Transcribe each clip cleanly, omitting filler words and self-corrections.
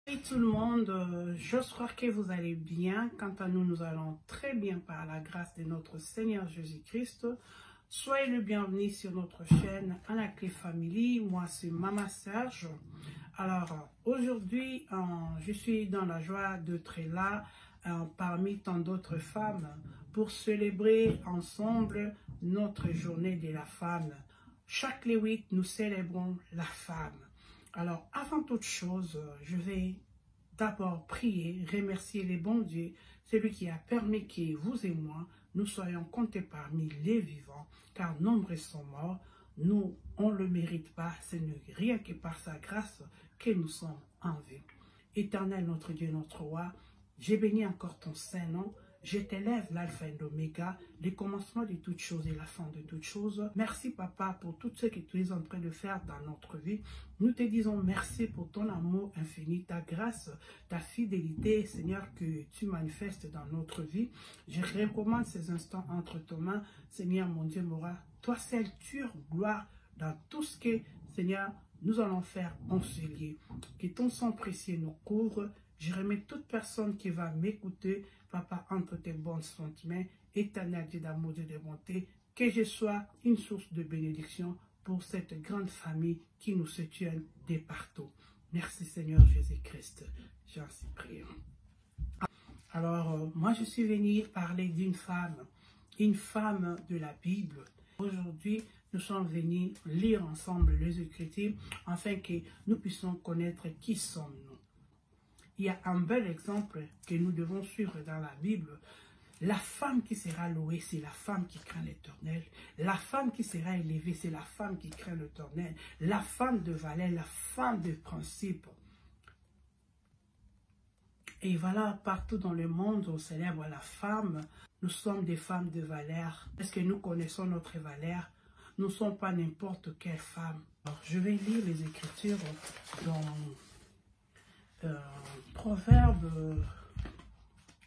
Salut tout le monde, j'espère que vous allez bien. Quant à nous, nous allons très bien par la grâce de notre Seigneur Jésus-Christ. Soyez le bienvenu sur notre chaîne Anaclé Family. Moi, c'est Maman Serge. Alors, aujourd'hui, je suis dans la joie d'être là parmi tant d'autres femmes pour célébrer ensemble notre journée de la femme. Chaque les 8, nous célébrons la femme. Alors, avant toute chose, je vais d'abord prier, remercier les bons dieux, celui qui a permis que vous et moi, nous soyons comptés parmi les vivants, car nombreux sont morts. Nous, on ne le mérite pas, ce n'est rien que par sa grâce que nous sommes en vie. Éternel, notre Dieu, notre roi, j'ai béni encore ton saint nom. Je t'élève l'alpha et l'oméga, le commencement de toutes choses et la fin de toutes choses. Merci, Papa, pour tout ce que tu es en train de faire dans notre vie. Nous te disons merci pour ton amour infini, ta grâce, ta fidélité, Seigneur, que tu manifestes dans notre vie. Je recommande ces instants entre tes mains, Seigneur, mon Dieu, mon roi. Toi seul, tu as gloire dans tout ce que, Seigneur, nous allons faire en ce lieu. Que ton sang précieux nous couvre. Je remets toute personne qui va m'écouter, Papa, entre tes bonnes sentiments, éternel Dieu d'amour et de bonté, que je sois une source de bénédiction pour cette grande famille qui nous soutient de partout. Merci Seigneur Jésus-Christ. J'en suis prié. Alors, moi je suis venu parler d'une femme, une femme de la Bible. Aujourd'hui, nous sommes venus lire ensemble les Écritures afin que nous puissions connaître qui sommes-nous. Il y a un bel exemple que nous devons suivre dans la Bible. La femme qui sera louée, c'est la femme qui craint l'Éternel. La femme qui sera élevée, c'est la femme qui craint l'Éternel. La femme de valeur, la femme de principe. Et voilà, partout dans le monde, on célèbre la femme. Nous sommes des femmes de valeur. Est-ce que nous connaissons notre valeur? Nous ne sommes pas n'importe quelle femme. Alors, je vais lire les Écritures dans Proverbe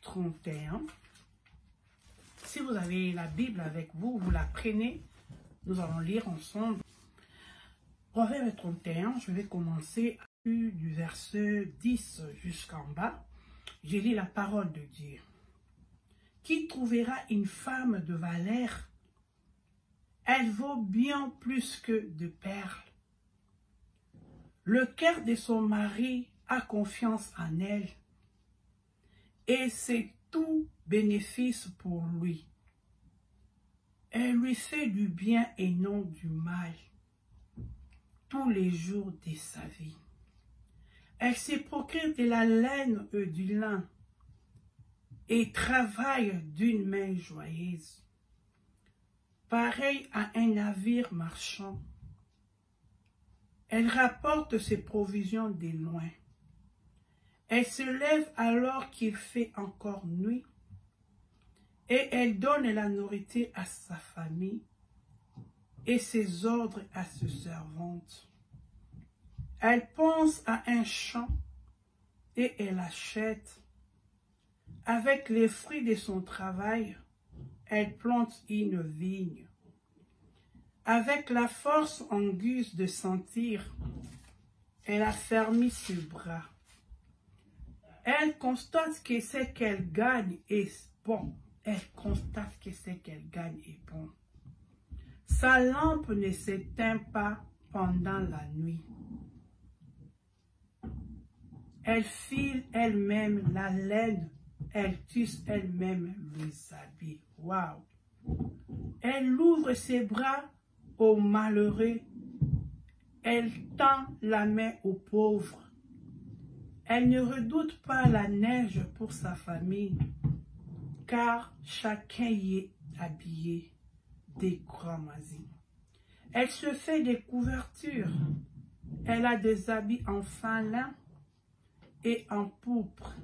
31. Si vous avez la Bible avec vous, vous la prenez. Nous allons lire ensemble. Proverbe 31, je vais commencer du verset 10 jusqu'en bas. Je lis la parole de Dieu. Qui trouvera une femme de valeur? Elle vaut bien plus que de perles. Le cœur de son mari a confiance en elle et c'est tout bénéfice pour lui. Elle lui fait du bien et non du mal tous les jours de sa vie. Elle se procure de la laine et du lin et travaille d'une main joyeuse, pareil à un navire marchand. Elle rapporte ses provisions de loin. Elle se lève alors qu'il fait encore nuit et elle donne la nourriture à sa famille et ses ordres à ses servantes. Elle pense à un champ et elle achète. Avec les fruits de son travail, elle plante une vigne. Avec la force en guise de sentir, elle a fermé ses bras. Elle constate que ce qu'elle gagne est bon. Elle constate que ce qu'elle gagne est bon. Sa lampe ne s'éteint pas pendant la nuit. Elle file elle-même la laine. Elle tisse elle-même les habits. Waouh! Elle ouvre ses bras aux malheureux. Elle tend la main aux pauvres. Elle ne redoute pas la neige pour sa famille, car chacun y est habillé des cramoisis. Elle se fait des couvertures. Elle a des habits en fin lin et en pourpre.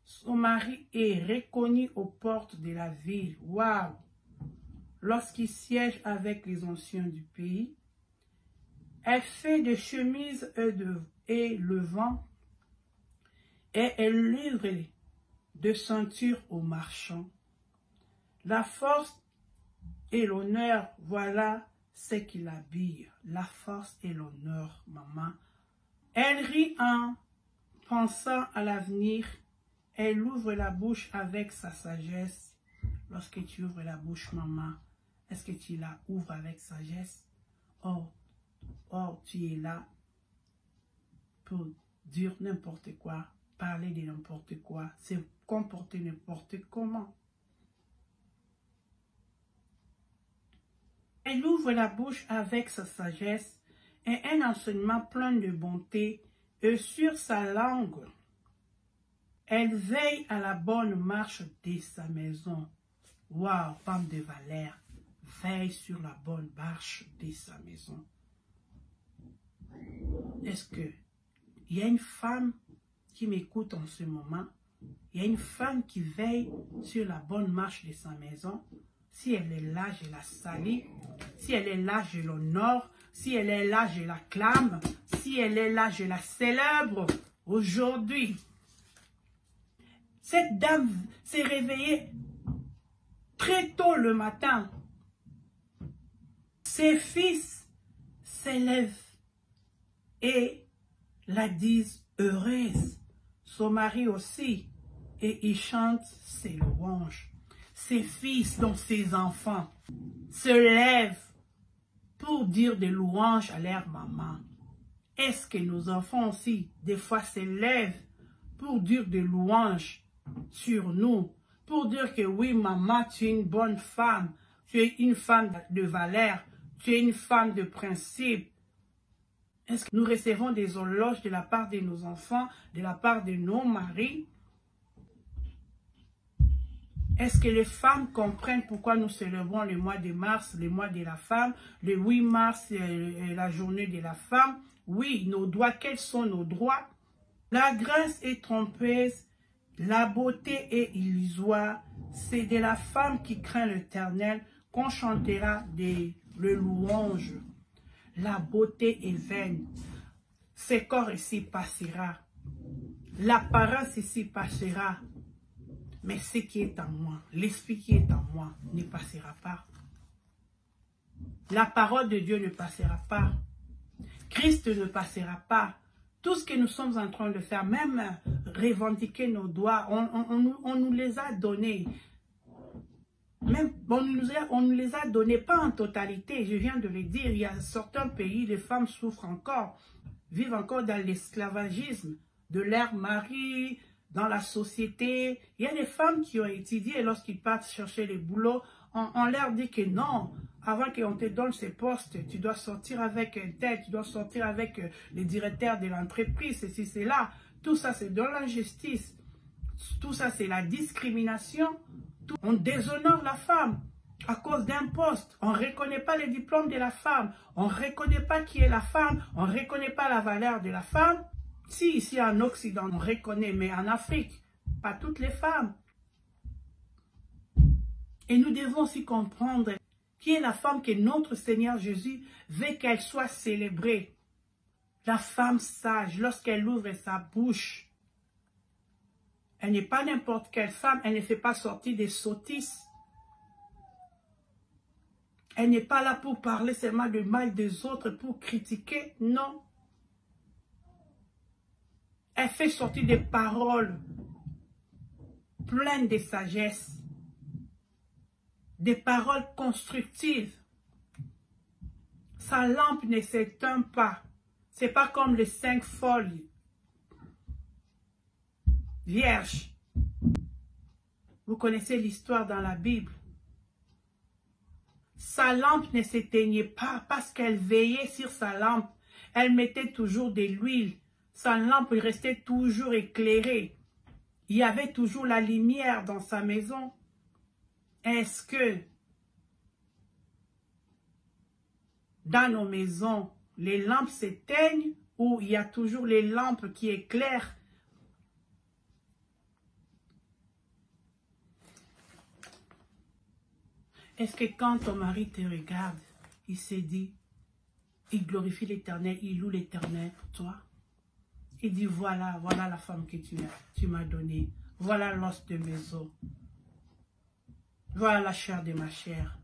Son mari est reconnu aux portes de la ville. Waouh! Lorsqu'il siège avec les anciens du pays, elle fait des chemises et le vent. Et elle livre de ceinture aux marchands. La force et l'honneur, voilà ce qui l'habille. La force et l'honneur, maman. Elle rit en Pensant à l'avenir, elle ouvre la bouche avec sa sagesse. Lorsque tu ouvres la bouche, maman, est-ce que tu la ouvres avec sagesse? Oh, tu es là pour dire n'importe quoi, parler de n'importe quoi, se comporter n'importe comment. Elle ouvre la bouche avec sa sagesse et un enseignement plein de bonté, et sur sa langue, elle veille à la bonne marche de sa maison. Waouh, femme de valeur, veille sur la bonne marche de sa maison. Est-ce que il y a une femme qui m'écoute en ce moment? Il y a une femme qui veille sur la bonne marche de sa maison? Si elle est là, je la salue. Si elle est là, je l'honore. Si elle est là, je l'acclame. Si elle est là, je la célèbre. Aujourd'hui, cette dame s'est réveillée très tôt le matin. Ses fils s'élèvent et la disent heureuse. Son mari aussi. Et il chante ses louanges. Ses fils, donc ses enfants, se lèvent pour dire des louanges à leur maman. Est-ce que nos enfants aussi, des fois, se lèvent pour dire des louanges sur nous, pour dire que oui, maman, tu es une bonne femme, tu es une femme de valeur, tu es une femme de principe. Est-ce que nous recevons des éloges de la part de nos enfants, de la part de nos maris? Est-ce que les femmes comprennent pourquoi nous célébrons le mois de mars, le mois de la femme, le 8 mars, la journée de la femme? Oui, nos droits, quels sont nos droits? La grâce est trompeuse, la beauté est illusoire. C'est de la femme qui craint l'Éternel qu'on chantera le louange. La beauté est vaine. Ce corps ici passera. L'apparence ici passera. Mais ce qui est en moi, l'esprit qui est en moi, ne passera pas. La parole de Dieu ne passera pas. Christ ne passera pas. Tout ce que nous sommes en train de faire, même revendiquer nos droits, on nous les a donnés. Même, on nous les a donnés, pas en totalité, je viens de le dire. Il y a certains pays, les femmes souffrent encore, vivent encore dans l'esclavagisme de leur mari, dans la société. Il y a des femmes qui ont étudié et lorsqu'ils partent chercher les boulots, on leur dit que non, avant qu'on te donne ces postes, tu dois sortir avec un tel, tu dois sortir avec les directeurs de l'entreprise, ceci, cela. Tout ça, c'est de l'injustice. Tout ça, c'est la discrimination. On déshonore la femme à cause d'un poste. On ne reconnaît pas les diplômes de la femme. On ne reconnaît pas qui est la femme. On ne reconnaît pas la valeur de la femme. Si, ici en Occident, on reconnaît, mais en Afrique, pas toutes les femmes. Et nous devons aussi comprendre qui est la femme que notre Seigneur Jésus veut qu'elle soit célébrée. La femme sage, lorsqu'elle ouvre sa bouche, elle n'est pas n'importe quelle femme, elle ne fait pas sortir des sottises. Elle n'est pas là pour parler seulement du mal des autres, pour critiquer, non. Elle fait sortir des paroles pleines de sagesse, des paroles constructives. Sa lampe ne s'éteint pas. Ce n'est pas comme les 5 folles vierges. Vous connaissez l'histoire dans la Bible. Sa lampe ne s'éteignait pas parce qu'elle veillait sur sa lampe. Elle mettait toujours de l'huile. Sa lampe restait toujours éclairée. Il y avait toujours la lumière dans sa maison. Est-ce que dans nos maisons, les lampes s'éteignent ou il y a toujours les lampes qui éclairent? Est-ce que quand ton mari te regarde, il se dit, il glorifie l'Éternel, il loue l'Éternel pour toi? Il dit, voilà la femme que tu m'as donnée. Voilà l'os de mes os. Voilà la chair de ma chair.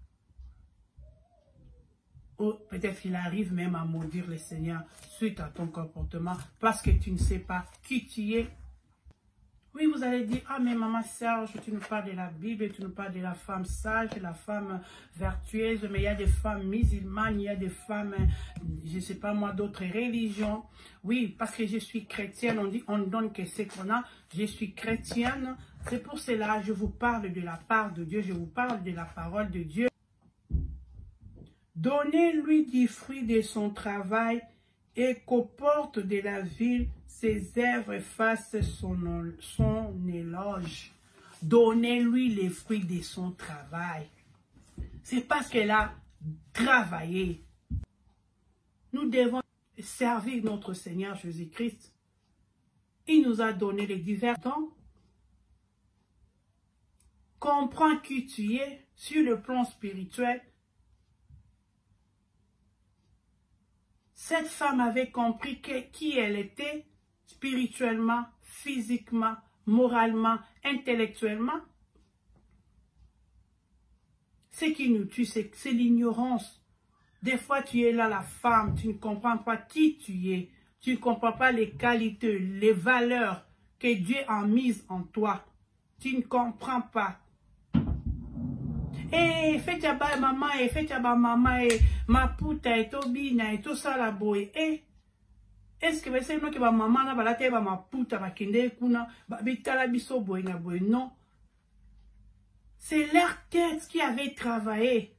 peut-être qu'il arrive même à maudire le Seigneur suite à ton comportement parce que tu ne sais pas qui tu es. Oui, vous allez dire, ah mais maman Serge, tu nous parles de la Bible, tu nous parles de la femme sage, de la femme vertueuse, mais il y a des femmes musulmanes, il y a des femmes, je ne sais pas moi, d'autres religions. Oui, parce que je suis chrétienne, on dit, on donne que ce qu'on a, je suis chrétienne. C'est pour cela que je vous parle de la part de Dieu, je vous parle de la parole de Dieu. Donnez-lui du fruit de son travail et qu'aux portes de la ville, ses œuvres fassent son éloge. Donnez-lui les fruits de son travail. C'est parce qu'elle a travaillé. Nous devons servir notre Seigneur Jésus-Christ. Il nous a donné les divers dons. Comprends qui tu es sur le plan spirituel. Cette femme avait compris qui elle était spirituellement, physiquement, moralement, intellectuellement. Ce qui nous tue, c'est l'ignorance. Des fois, tu es là, la femme, tu ne comprends pas qui tu es. Tu ne comprends pas les qualités, les valeurs que Dieu a mises en toi. Tu ne comprends pas. Eh, fais ta maman, fais ta maman, ma puta, et tobina, et tout ça la boy. Eh, est-ce que c'est nous qui va maman, na balate, ma puta, ma kende, kuna, bitala biso boy, na boy, non. C'est leur tête qui avait travaillé.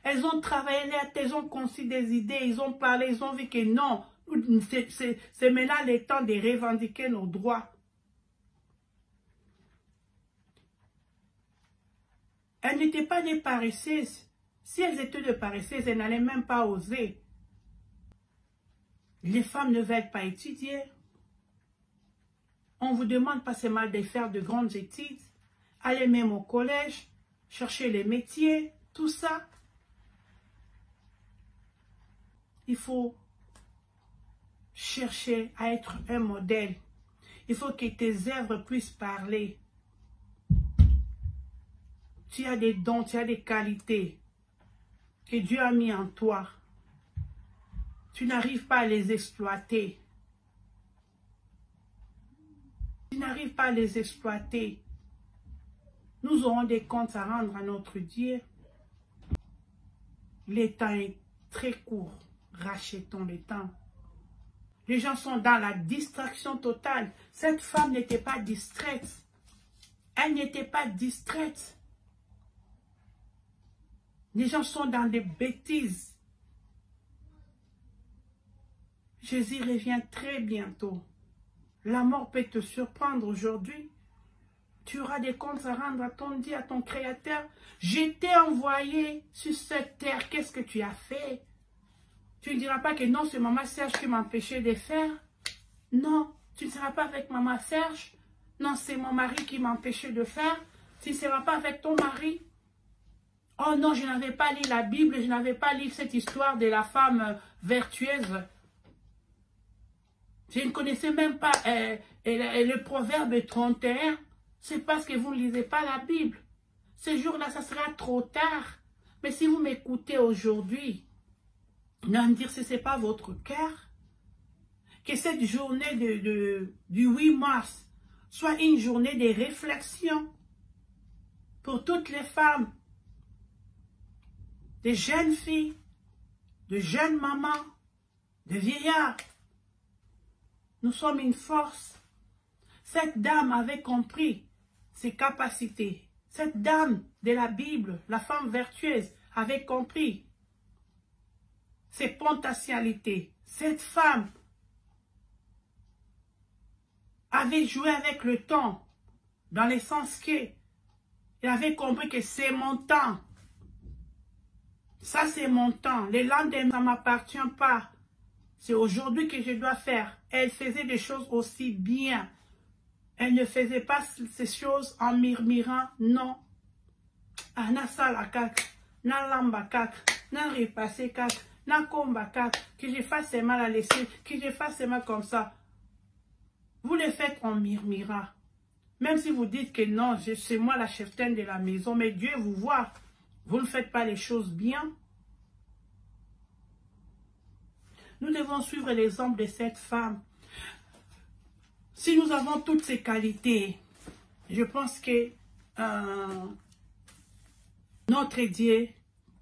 Elles ont travaillé leur tête, elles ont conçu des idées, ils ont parlé, ils ont vu que non, c'est maintenant le temps de revendiquer nos droits. Elles n'étaient pas des paresseuses. Si elles étaient des paresseuses, elles n'allaient même pas oser. Les femmes ne veulent pas étudier. On vous demande pas seulement de faire de grandes études. Aller même au collège, chercher les métiers, tout ça. Il faut chercher à être un modèle. Il faut que tes œuvres puissent parler. Tu as des dons, tu as des qualités que Dieu a mis en toi. Tu n'arrives pas à les exploiter. Tu n'arrives pas à les exploiter. Nous aurons des comptes à rendre à notre Dieu. Le temps est très court. Rachetons le temps. Les gens sont dans la distraction totale. Cette femme n'était pas distraite. Elle n'était pas distraite. Les gens sont dans des bêtises. Jésus revient très bientôt. La mort peut te surprendre aujourd'hui. Tu auras des comptes à rendre à ton Dieu, à ton Créateur. Je t'ai envoyé sur cette terre. Qu'est-ce que tu as fait? Tu ne diras pas que non, c'est Maman Serge qui m'empêchait de faire. Non, tu ne seras pas avec Maman Serge. Non, c'est mon mari qui m'empêchait de faire. Tu ne seras pas avec ton mari. Oh non, je n'avais pas lu la Bible, je n'avais pas lu cette histoire de la femme vertueuse. Je ne connaissais même pas le proverbe 31. C'est parce que vous ne lisez pas la Bible. Ce jour-là, ça sera trop tard. Mais si vous m'écoutez aujourd'hui, non me dire si ce n'est pas votre cœur, que cette journée du 8 mars soit une journée de réflexion pour toutes les femmes, des jeunes filles, de jeunes mamans, de vieillards. Nous sommes une force. Cette dame avait compris ses capacités. Cette dame de la Bible, la femme vertueuse, avait compris ses potentialités. Cette femme avait joué avec le temps, dans le sens qu'elle avait compris que c'est mon temps. Ça, c'est mon temps. Le lendemain, ça ne m'appartient pas. C'est aujourd'hui que je dois faire. Elle faisait des choses aussi bien. Elle ne faisait pas ces choses en murmurant. Non. Ah, na sala kak, na lamba kak, na repasser kak, na komba kak, que je fasse seulement la laisser, que je fasse seulement comme ça. Vous le faites en murmurant. Même si vous dites que non, c'est moi la cheftaine de la maison, mais Dieu vous voit. Vous ne faites pas les choses bien. Nous devons suivre l'exemple de cette femme. Si nous avons toutes ces qualités, je pense que notre Dieu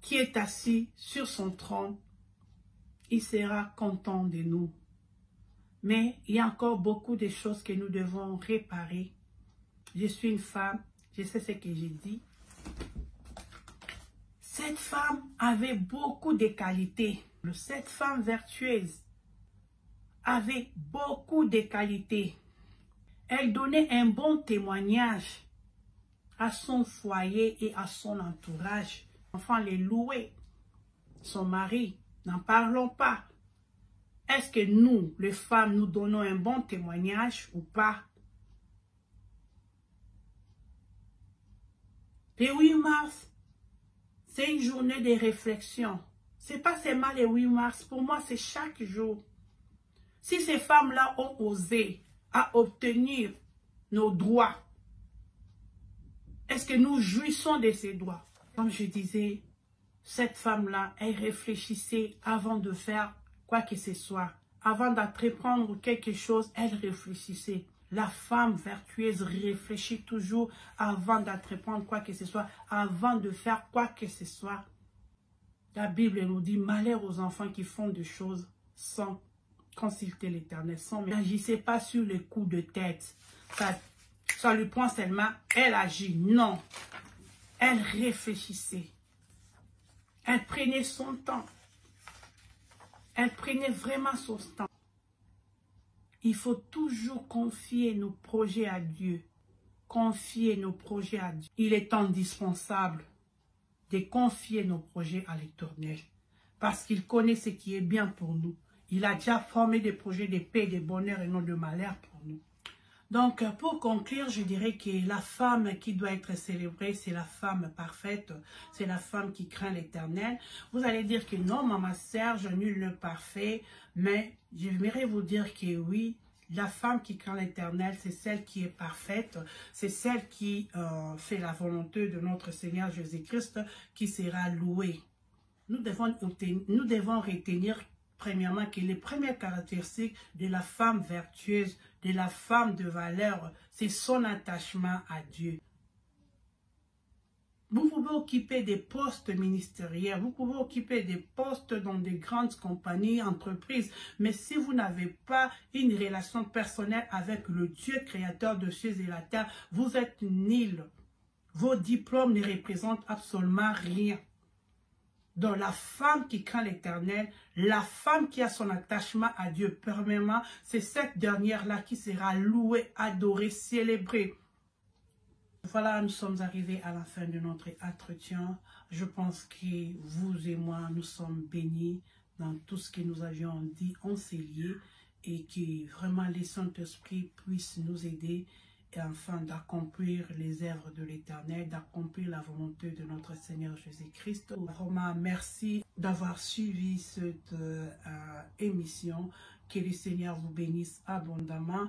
qui est assis sur son trône, il sera content de nous. Mais il y a encore beaucoup de choses que nous devons réparer. Je suis une femme, je sais ce que j'ai dit. Cette femme avait beaucoup de qualités. Cette femme vertueuse avait beaucoup de qualités. Elle donnait un bon témoignage à son foyer et à son entourage. L'enfant les louait. Son mari, n'en parlons pas. Est-ce que nous, les femmes, nous donnons un bon témoignage ou pas? Le 8 mars, c'est une journée de réflexion. Ce n'est pas seulement le 8 mars. Pour moi, c'est chaque jour. Si ces femmes-là ont osé à obtenir nos droits, est-ce que nous jouissons de ces droits? Comme je disais, cette femme-là, elle réfléchissait avant de faire quoi que ce soit. Avant d'entreprendre quelque chose, elle réfléchissait. La femme vertueuse réfléchit toujours avant d'entreprendre quoi que ce soit, avant de faire quoi que ce soit. La Bible nous dit, malheur aux enfants qui font des choses sans consulter l'Éternel. N'agissez pas sur les coups de tête. Ça lui prend seulement, elle agit. Non. Elle réfléchissait. Elle prenait son temps. Elle prenait vraiment son temps. Il faut toujours confier nos projets à Dieu. Confier nos projets à Dieu. Il est indispensable de confier nos projets à l'Éternel. Parce qu'il connaît ce qui est bien pour nous. Il a déjà formé des projets de paix, de bonheur et non de malheur pour nous. Donc, pour conclure, je dirais que la femme qui doit être célébrée, c'est la femme parfaite, c'est la femme qui craint l'Éternel. Vous allez dire que non, maman Serge, nul n'est parfait, mais j'aimerais vous dire que oui, la femme qui craint l'Éternel, c'est celle qui est parfaite, c'est celle qui fait la volonté de notre Seigneur Jésus-Christ qui sera louée. Nous devons retenir premièrement que les premières caractéristiques de la femme vertueuse, de la femme de valeur, c'est son attachement à Dieu. Vous pouvez occuper des postes ministériels, vous pouvez occuper des postes dans des grandes compagnies, entreprises, mais si vous n'avez pas une relation personnelle avec le Dieu créateur de cieux et la terre, vous êtes nul. Vos diplômes ne représentent absolument rien. Donc la femme qui craint l'Éternel, la femme qui a son attachement à Dieu, premièrement, c'est cette dernière-là qui sera louée, adorée, célébrée. Voilà, nous sommes arrivés à la fin de notre entretien. Je pense que vous et moi, nous sommes bénis dans tout ce que nous avions dit, enseigné, et que vraiment le Saint-Esprit puisse nous aider et enfin d'accomplir les œuvres de l'Éternel, d'accomplir la volonté de notre Seigneur Jésus-Christ. Vraiment, merci d'avoir suivi cette émission. Que le Seigneur vous bénisse abondamment.